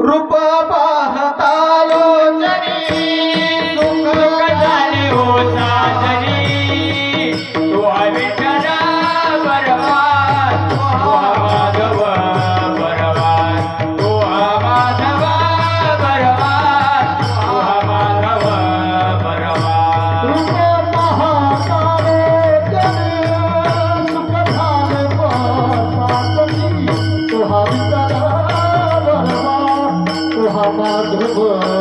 रूप पाहता लोचनी सुख झाले हो साजनी तो विठ्ठला बरवान तो माधव बरवान तो माधव बरवान तो माधव बरवान रूप पाहता लोचनी सुख झाले पाहतानी तुहा विठ्ठला बरवा तुहा माधव